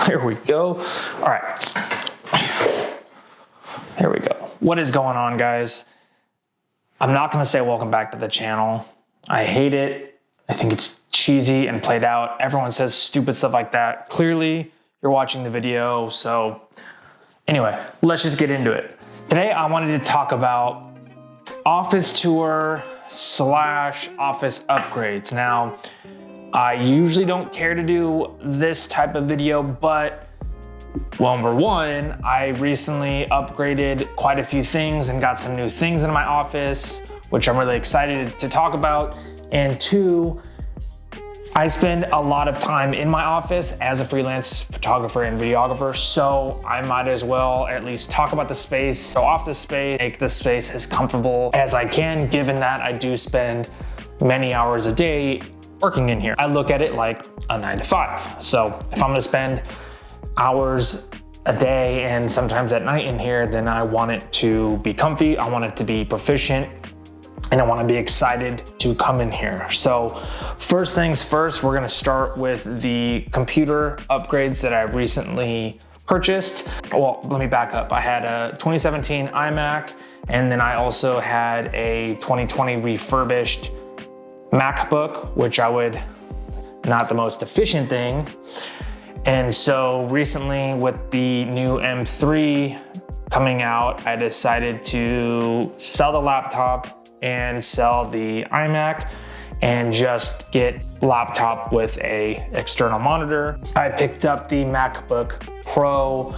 Here we go. All right. Here we go. What is going on, guys? I'm not gonna say welcome back to the channel. I hate it. I think it's cheesy and played out. Everyone says stupid stuff like that. Clearly, you're watching the video, so anyway, let's just get into it. Today, I wanted to talk about office tour / office upgrades. Now, I usually don't care to do this type of video, but well, number one, I recently upgraded quite a few things and got some new things in my office, which I'm really excited to talk about. And two, I spend a lot of time in my office as a freelance photographer and videographer, so I might as well at least talk about the space, show off the space, make the space as comfortable as I can, given that I do spend many hours a day working in here. I look at it like a 9 to 5. So if I'm gonna spend hours a day and sometimes at night in here, then I want it to be comfy, I want it to be proficient, and I want to be excited to come in here. So first things first, we're going to start with the computer upgrades that I recently purchased. Well, let me back up. I had a 2017 iMac, and then I also had a 2020 refurbished MacBook, which not the most efficient thing. And so recently with the new M3 coming out, I decided to sell the laptop and sell the iMac and just get laptop with a external monitor. I picked up the MacBook Pro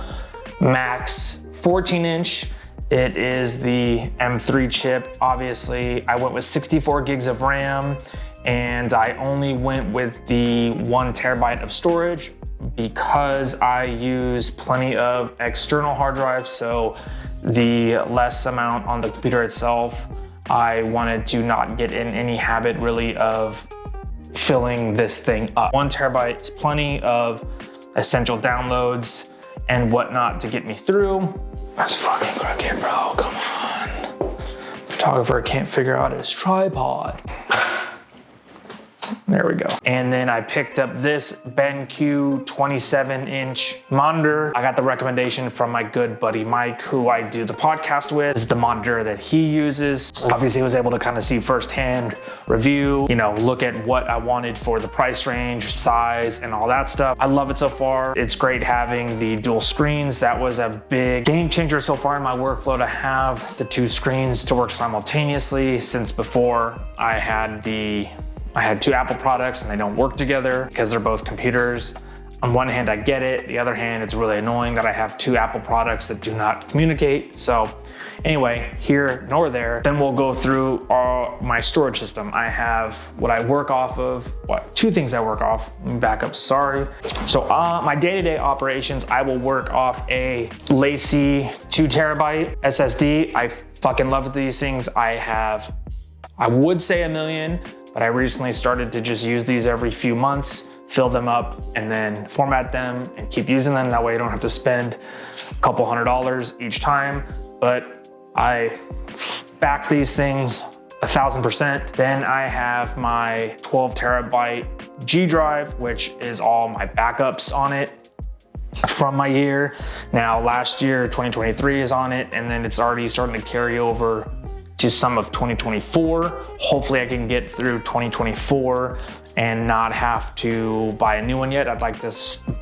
Max 14-inch. It is the M3 chip. Obviously, I went with 64 gigs of RAM, and I only went with the 1 terabyte of storage because I use plenty of external hard drives, so the less amount on the computer itself, I wanted to not get in any habit really of filling this thing up. 1 terabyte is plenty of essential downloads and whatnot to get me through. That's fucking crooked, bro, come on. Photographer can't figure out his tripod. There we go. And then I picked up this BenQ 27-inch monitor. I got the recommendation from my good buddy Mike, who I do the podcast with. This is the monitor that he uses. Obviously, he was able to kind of see firsthand review, look at what I wanted for the price range, size, and all that stuff. I love it so far. It's great having the dual screens. That was a big game changer so far in my workflow, to have the 2 screens to work simultaneously, since before I had 2 Apple products and they don't work together because they're both computers. On one hand, I get it. The other hand, it's really annoying that I have 2 Apple products that do not communicate. So anyway, here nor there. Then we'll go through my storage system. I have what I work off of, 2 things I work off. Let me back up, sorry. So my day-to-day operations, I will work off a Lacy 2 terabyte SSD. I fucking love these things. I would say a million, but I recently started to just use these every few months, fill them up, and then format them and keep using them. That way I don't have to spend a couple $100 each time. But I back these things 1000%. Then I have my 12 terabyte G drive, which is all my backups on it from my year. Now last year, 2023 is on it, and then it's already starting to carry over to some of 2024. Hopefully I can get through 2024 and not have to buy a new one yet. I'd like to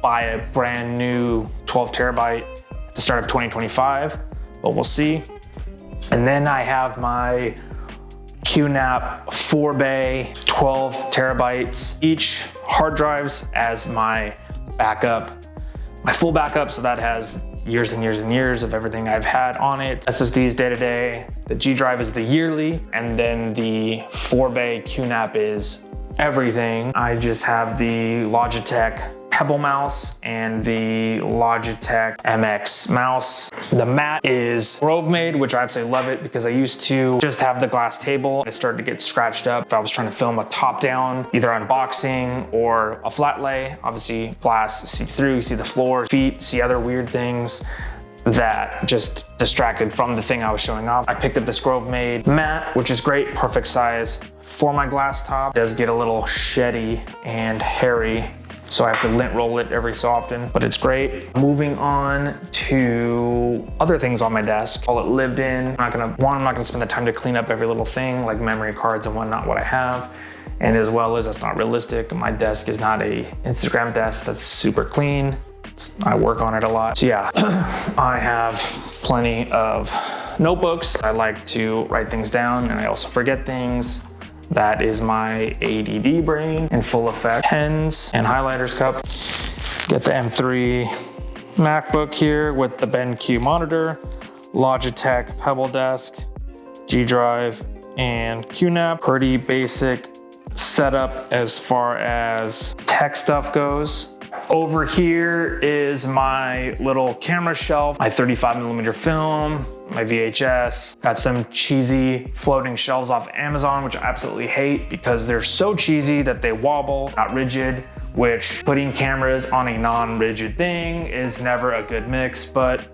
buy a brand new 12 terabyte at the start of 2025, but we'll see. And then I have my QNAP 4-bay, 12 terabytes each hard drives as my backup, my full backup, so that has years and years and years of everything I've had on it. SSDs day to day, the G drive is the yearly, and then the 4-bay QNAP is everything. I just have the Logitech Pebble mouse and the Logitech MX mouse. The mat is Grove made, which I absolutely love it because I used to just have the glass table. It started to get scratched up if I was trying to film a top down, either unboxing or a flat lay. Obviously glass, see through, you see the floor, feet, see other weird things that just distracted from the thing I was showing off. I picked up this Grove made mat, which is great, perfect size for my glass top. It does get a little sheddy and hairy so I have to lint roll it every so often, but it's great. Moving on to other things on my desk. All it lived in. I'm not gonna spend the time to clean up every little thing like memory cards and whatnot, what I have. And as well as that's not realistic. My desk is not a Instagram desk that's super clean. I work on it a lot. So yeah, I have plenty of notebooks. I like to write things down and I also forget things. That is my ADD brain in full effect. Pens and highlighters cup. Get the M3 MacBook here with the BenQ monitor, Logitech Pebble Desk, G Drive, and QNAP. Pretty basic setup as far as tech stuff goes. Over here is my little camera shelf, my 35mm film, my VHS. Got some cheesy floating shelves off Amazon, which I absolutely hate because they're so cheesy that they wobble, not rigid, which putting cameras on a non-rigid thing is never a good mix, but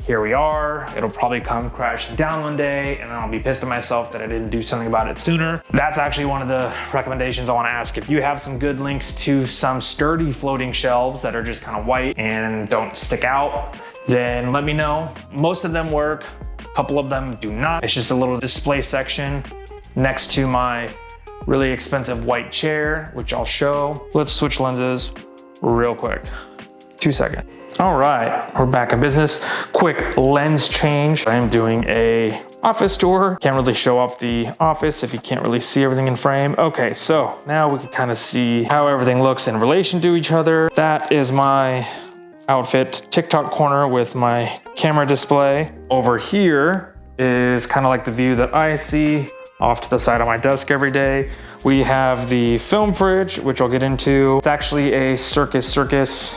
here we are. It'll probably come crashing down one day and then I'll be pissed at myself that I didn't do something about it sooner. That's actually one of the recommendations I want to ask. If you have some good links to some sturdy floating shelves that are just kind of white and don't stick out, then let me know. Most of them work, a couple of them do not. It's just a little display section next to my really expensive white chair, which I'll show. Let's switch lenses real quick. 2 seconds. All right, we're back in business. Quick lens change. I am doing a office tour. Can't really show off the office if you can't really see everything in frame. Okay, so now we can kind of see how everything looks in relation to each other. That is my outfit TikTok corner with my camera display. Over here is kind of like the view that I see off to the side of my desk every day. We have the film fridge, which I'll get into. It's actually a Circus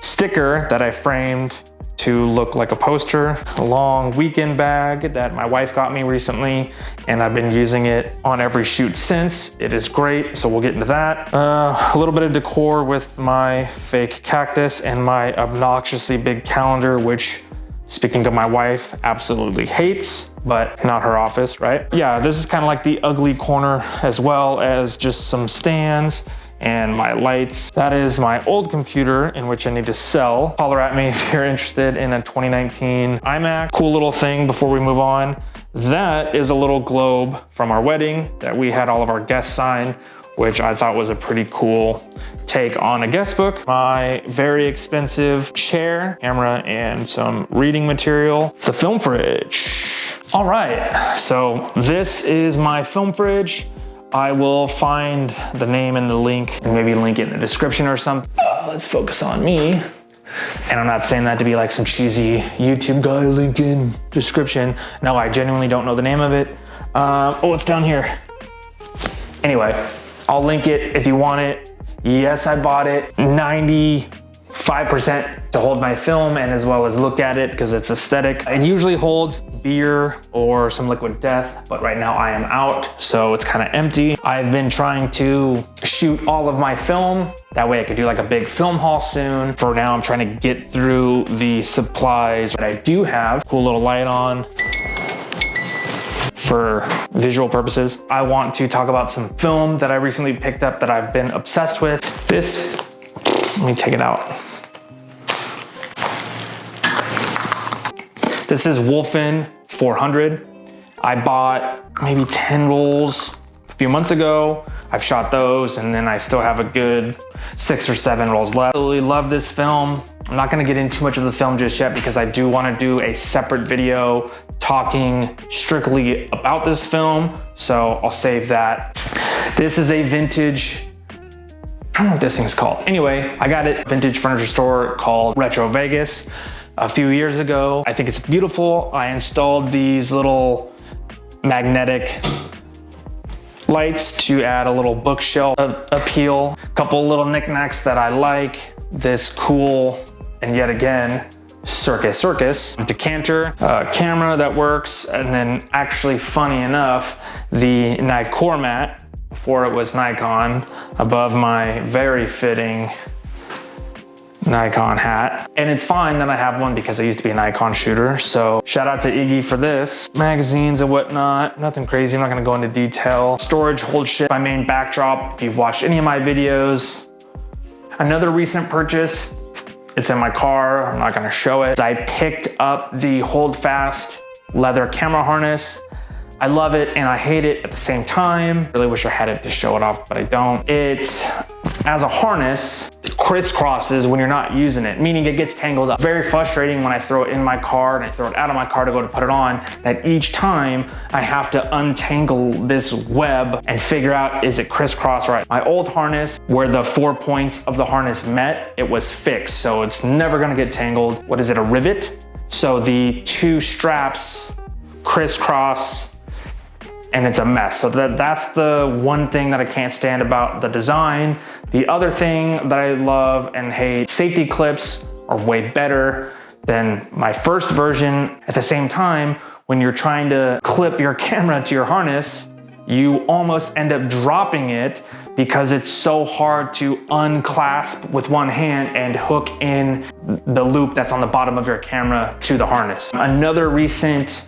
sticker that I framed to look like a poster. A long weekend bag that my wife got me recently, and I've been using it on every shoot since. It is great, so we'll get into that. A little bit of decor with my fake cactus and my obnoxiously big calendar, which, speaking of my wife, absolutely hates, but not her office, right? Yeah, this is kind of like the ugly corner, as well as just some stands and my lights. That is my old computer in which I need to sell. Holler at me if you're interested in a 2019 iMac. Cool little thing before we move on. That is a little globe from our wedding that we had all of our guests sign, which I thought was a pretty cool take on a guest book. My very expensive chair, camera, and some reading material. The film fridge. All right, so this is my film fridge. I will find the name and the link and maybe link it in the description or something. Let's focus on me. And I'm not saying that to be like some cheesy YouTube guy, link in description. No, I genuinely don't know the name of it. Oh, it's down here. Anyway, I'll link it if you want it. Yes, I bought it 95% to hold my film and as well as look at it because it's aesthetic. It usually holds beer or some liquid death, but right now I am out, so it's kind of empty. I've been trying to shoot all of my film. That way I could do like a big film haul soon. For now, I'm trying to get through the supplies that I do have. Cool little light on. For visual purposes, I want to talk about some film that I recently picked up that I've been obsessed with. This, let me take it out. This is Wolfen 400. I bought maybe 10 rolls a few months ago. I've shot those and then I still have a good 6 or 7 rolls left. Absolutely love this film. I'm not gonna get into too much of the film just yet because I do wanna do a separate video talking strictly about this film, so I'll save that. This is a vintage, I don't know what this thing's called. Anyway, I got it at a vintage furniture store called Retro Vegas a few years ago. I think it's beautiful. I installed these little magnetic lights to add a little bookshelf appeal. A couple little knickknacks that I like. This cool, and yet again, Circus decanter, camera that works, and then actually funny enough, the Decor mat, before it was Nikon, above my very fitting Nikon hat. And it's fine that I have one because I used to be a Nikon shooter, so shout out to Iggy for this. Magazines and whatnot, nothing crazy, I'm not gonna go into detail. Storage holds shit. My main backdrop, if you've watched any of my videos, Another recent purchase, it's in my car, I'm not gonna show it. I picked up the Hold Fast leather camera harness. I love it and I hate it at the same time. Really wish I had it to show it off, but I don't. It, as a harness, crisscrosses when you're not using it, meaning it gets tangled up. Very frustrating when I throw it in my car and I throw it out of my car to go to put it on, that each time I have to untangle this web and figure out, is it crisscross right? My old harness, where the 4 points of the harness met, it was fixed, so it's never gonna get tangled. What is it, a rivet? So the two straps crisscross and it's a mess. So that's the one thing that I can't stand about the design. The other thing that I love and hate, safety clips are way better than my first version. At the same time, when you're trying to clip your camera to your harness, you almost end up dropping it because it's so hard to unclasp with one hand and hook in the loop that's on the bottom of your camera to the harness. Another recent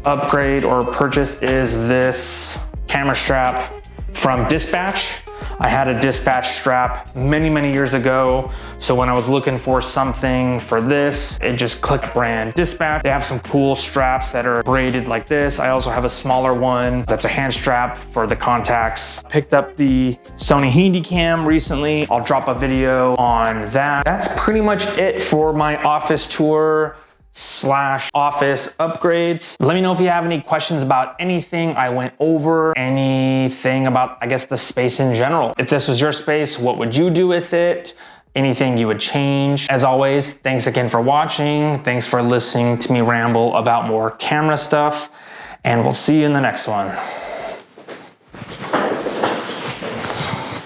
upgrade or purchase is this camera strap from Dispatch. I had a Dispatch strap many years ago, so when I was looking for something for this, it just clicked brand Dispatch. They have some cool straps that are braided like this. I also have a smaller one that's a hand strap for the contacts. Picked up the Sony Handycam recently. I'll drop a video on that. That's pretty much it for my office tour / office upgrades. Let me know if you have any questions about anything I went over, anything about, I guess, the space in general. If this was your space, what would you do with it? Anything you would change? As always, thanks again for watching. Thanks for listening to me ramble about more camera stuff, and we'll see you in the next one.